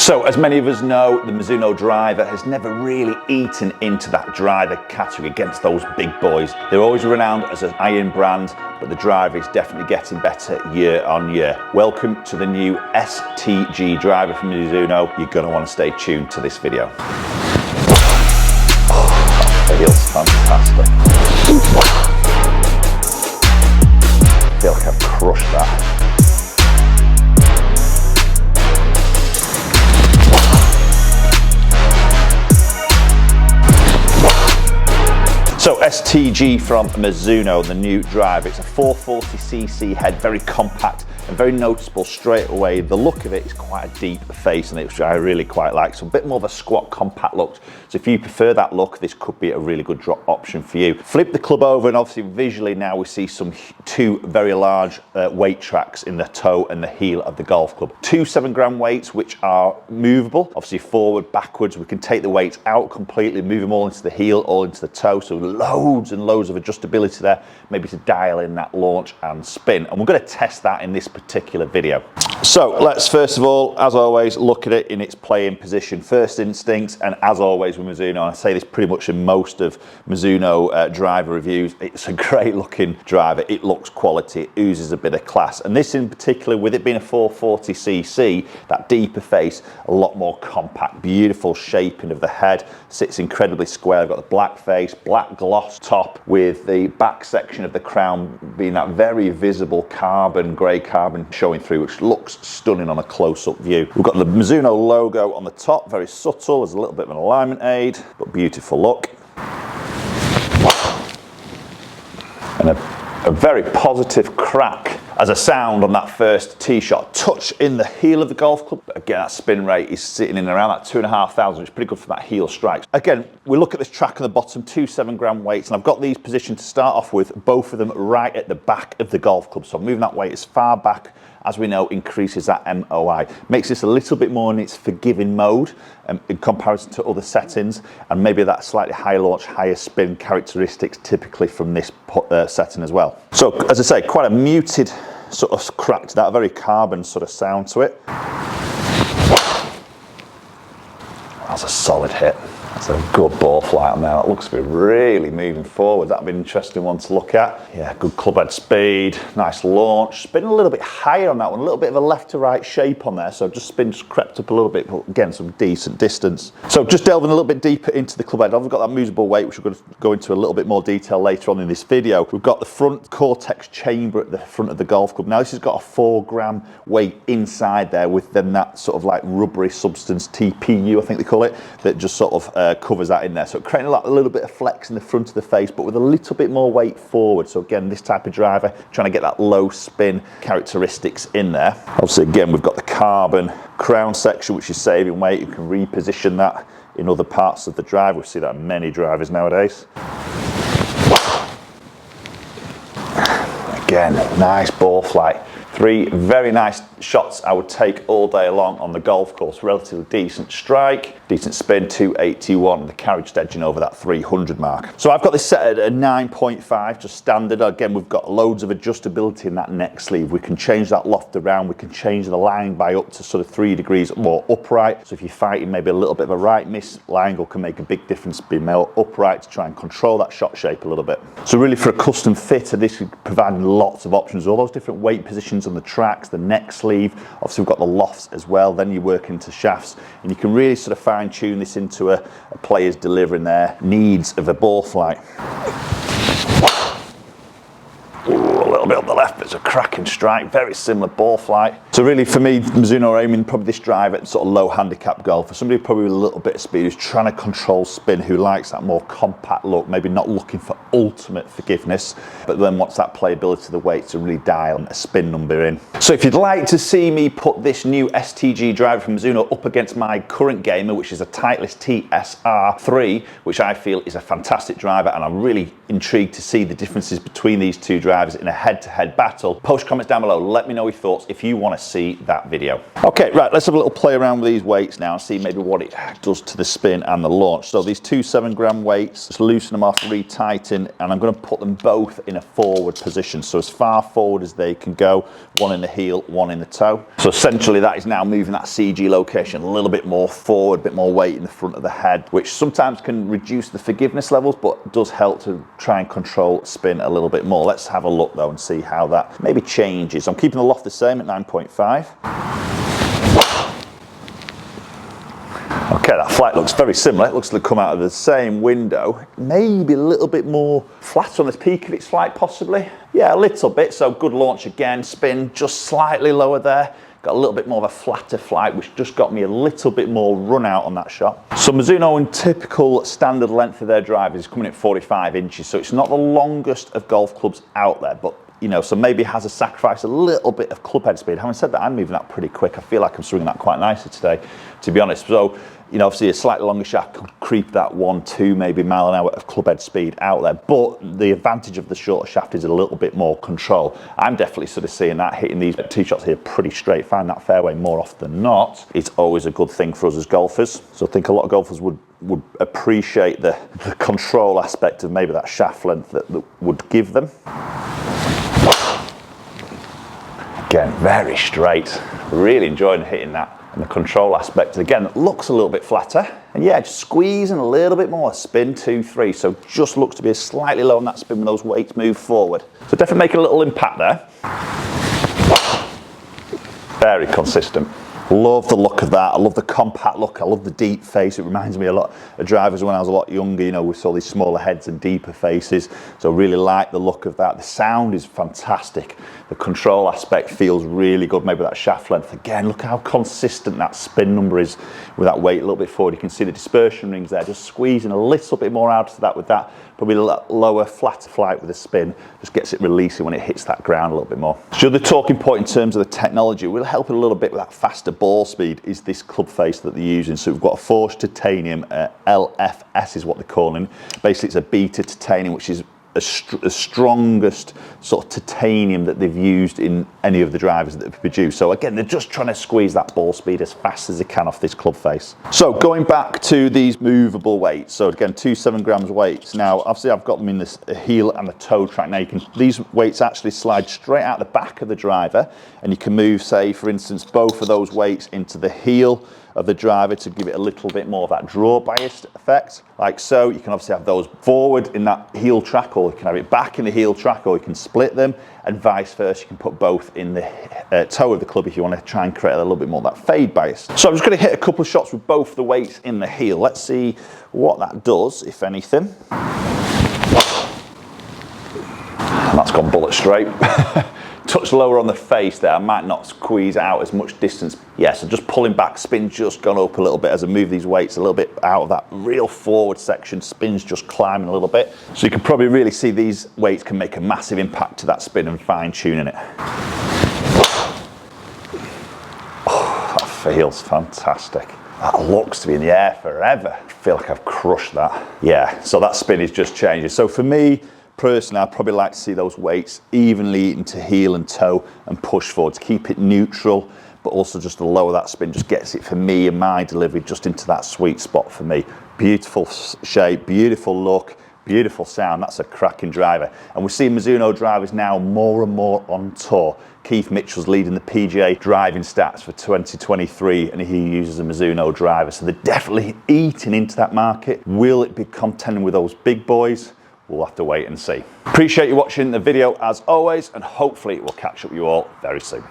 So, as many of us know, the Mizuno driver has never really eaten into that driver category against those big boys. They're always renowned as an iron brand, but the driver is definitely getting better year on year. Welcome to the new STG driver from Mizuno. You're going to want to stay tuned to this video. Oh, that feels fantastic. I feel like I've crushed that. So STG from Mizuno, the new driver. It's a 440cc head, very compact and very noticeable straight away. The look of it is quite a deep face in it, which I really quite like. So a bit more of a squat, compact look. So if you prefer that look, this could be a really good drop option for you. Flip the club over and obviously visually now we see two very large weight tracks in the toe and the heel of the golf club. Two 7-gram weights which are movable, obviously forward, backwards. We can take the weights out completely, move them all into the heel, all into the toe. So loads and loads of adjustability there, maybe to dial in that launch and spin. And we're going to test that in this particular video. So let's first of all, as always, look at it in its playing position. First instinct, and as always with Mizuno, and I say this pretty much in most of Mizuno driver reviews, it's a great looking driver. It looks quality, it oozes a bit of class. And this in particular, with it being a 440cc, that deeper face, a lot more compact, beautiful shaping of the head, sits incredibly square. I've got the black face, black gloss top with the back section of the crown being that very visible carbon, grey carbon showing through, which looks stunning on a close-up view. We've got the Mizuno logo on the top, very subtle, there's a little bit of an alignment aid, but beautiful look. And a very positive crack as a sound on that first tee shot. Touch in the heel of the golf club. But again, that spin rate is sitting in around that 2,500, which is pretty good for that heel strike. Again, we look at this track on the bottom, two 7-gram weights, and I've got these positioned to start off with, both of them right at the back of the golf club. So I'm moving that weight as far back as we know increases that MOI. Makes this a little bit more in its forgiving mode in comparison to other settings, and maybe that slightly higher launch, higher spin characteristics typically from this setting as well. So as I say, quite a muted sort of crack to that, very carbon sort of sound to it. That's a solid hit. That's a good ball flight on there. That looks to be really moving forward. That'd be an interesting one to look at. Yeah, good club head speed, nice launch. Spin a little bit higher on that one, a little bit of a left to right shape on there. So spin just crept up a little bit, but again, some decent distance. So just delving a little bit deeper into the club head. I've got that movable weight, which we're going to go into a little bit more detail later on in this video. We've got the front Cortex chamber at the front of the golf club. Now this has got a 4-gram weight inside there with then that sort of like rubbery substance, TPU I think they call it, that just sort of covers that in there. So creating a little bit of flex in the front of the face, but with a little bit more weight forward. So again, this type of driver, trying to get that low spin characteristics in there. Obviously, again, we've got the carbon crown section, which is saving weight. You can reposition that in other parts of the drive. We see that in many drivers nowadays. Again, nice ball flight. 3 very nice shots I would take all day long on the golf course. Relatively decent strike, decent spin, 281, the carriage edging over that 300 mark. So I've got this set at a 9.5, just standard. Again, we've got loads of adjustability in that neck sleeve. We can change that loft around, we can change the line by up to sort of 3 degrees more upright. So if you're fighting maybe a little bit of a right miss, line angle can make a big difference, being more upright to try and control that shot shape a little bit. So really for a custom fitter, this is providing lots of options, all those different weight positions on the tracks, the neck sleeve, obviously we've got the lofts as well, then you work into shafts, and you can really sort of fine tune this into a player's delivering their needs of a ball flight. Ooh, a little bit up the left, but it's a cracking strike, very similar ball flight. So really for me, Mizuno are aiming probably this drive at sort of low handicap golf. For somebody probably with a little bit of speed who's trying to control spin, who likes that more compact look, maybe not looking for ultimate forgiveness, but then wants that playability of the weight to really dial a spin number in. So if you'd like to see me put this new STG driver from Mizuno up against my current gamer, which is a Titleist TSR3, which I feel is a fantastic driver, and I'm really intrigued to see the differences between these two drivers in a head-to-head head-to-head battle. Post comments down below, let me know your thoughts if you want to see that video. Okay, right, let's have a little play around with these weights now and see maybe what it does to the spin and the launch. So these 2 7-gram weights, just loosen them off, retighten, and I'm going to put them both in a forward position, so as far forward as they can go, one in the heel, one in the toe. So essentially that is now moving that CG location a little bit more forward, a bit more weight in the front of the head, which sometimes can reduce the forgiveness levels, but does help to try and control spin a little bit more. Let's have a look though and see how that maybe changes. I'm keeping the loft the same at 9.5. Okay, that flight looks very similar. It looks to come out of the same window. Maybe a little bit more flat on the peak of its flight, possibly. Yeah, a little bit, so good launch again. Spin just slightly lower there. Got a little bit more of a flatter flight, which just got me a little bit more run out on that shot. So Mizuno, in typical standard length of their drive, is coming at 45 inches, so it's not the longest of golf clubs out there, but you know, so maybe has to sacrifice a little bit of club head speed. Having said that, I'm moving that pretty quick. I feel like I'm swinging that quite nicely today, to be honest. So, you know, obviously a slightly longer shaft could creep that 1-2 maybe mile an hour of club head speed out there, but the advantage of the shorter shaft is a little bit more control. I'm definitely sort of seeing that, hitting these tee shots here pretty straight, find that fairway more often than not. It's always a good thing for us as golfers. So I think a lot of golfers would appreciate the control aspect of maybe that shaft length that would give them. Again, very straight. Really enjoying hitting that. And the control aspect, again, looks a little bit flatter. And yeah, just squeezing a little bit more, spin 2-3. So just looks to be slightly low on that spin when those weights move forward. So definitely making a little impact there. Very consistent. Love the look of that. I love the compact look. I love the deep face. It reminds me a lot of drivers when I was a lot younger. You know, we saw these smaller heads and deeper faces. So really like the look of that. The sound is fantastic. The control aspect feels really good. Maybe that shaft length. Again, look how consistent that spin number is with that weight a little bit forward. You can see the dispersion rings there. Just squeezing a little bit more out of that with that. Probably a lower, flatter flight with the spin. Just gets it releasing when it hits that ground a little bit more. So the talking point in terms of the technology will help it a little bit with that faster ball speed is this club face that they're using. So we've got a forged titanium, LFS is what they're calling. Basically it's a beta titanium, which is the strongest sort of titanium that they've used in any of the drivers that they've produced. So again, they're just trying to squeeze that ball speed as fast as they can off this club face. So going back to these movable weights. So again, 2 7-gram weights. Now, obviously I've got them in this heel and the toe track. Now you can, these weights actually slide straight out the back of the driver, and you can move, say, for instance, both of those weights into the heel of the driver to give it a little bit more of that draw biased effect, like so. You can obviously have those forward in that heel track, or you can have it back in the heel track, or you can split them, and vice versa. You can put both in the toe of the club if you want to try and create a little bit more of that fade bias. So I'm just going to hit a couple of shots with both the weights in the heel. Let's see what that does, if anything. And that's gone bullet straight. Touch lower on the face there. I might not squeeze out as much distance. Yeah, so just pulling back, spin just gone up a little bit as I move these weights a little bit out of that real forward section. Spin's just climbing a little bit. So you can probably really see these weights can make a massive impact to that spin and fine tuning it. Oh, that feels fantastic. That looks to be in the air forever. I feel like I've crushed that. Yeah, so that spin is just changing. So for me, personally, I'd probably like to see those weights evenly into heel and toe and push forward to keep it neutral, but also just to lower that spin just gets it for me and my delivery just into that sweet spot for me. Beautiful shape, beautiful look, beautiful sound. That's a cracking driver. And we're seeing Mizuno drivers now more and more on tour. Keith Mitchell's leading the PGA driving stats for 2023, and he uses a Mizuno driver. So they're definitely eating into that market. Will it be contending with those big boys? We'll have to wait and see. Appreciate you watching the video as always, and hopefully it will catch up with you all very soon.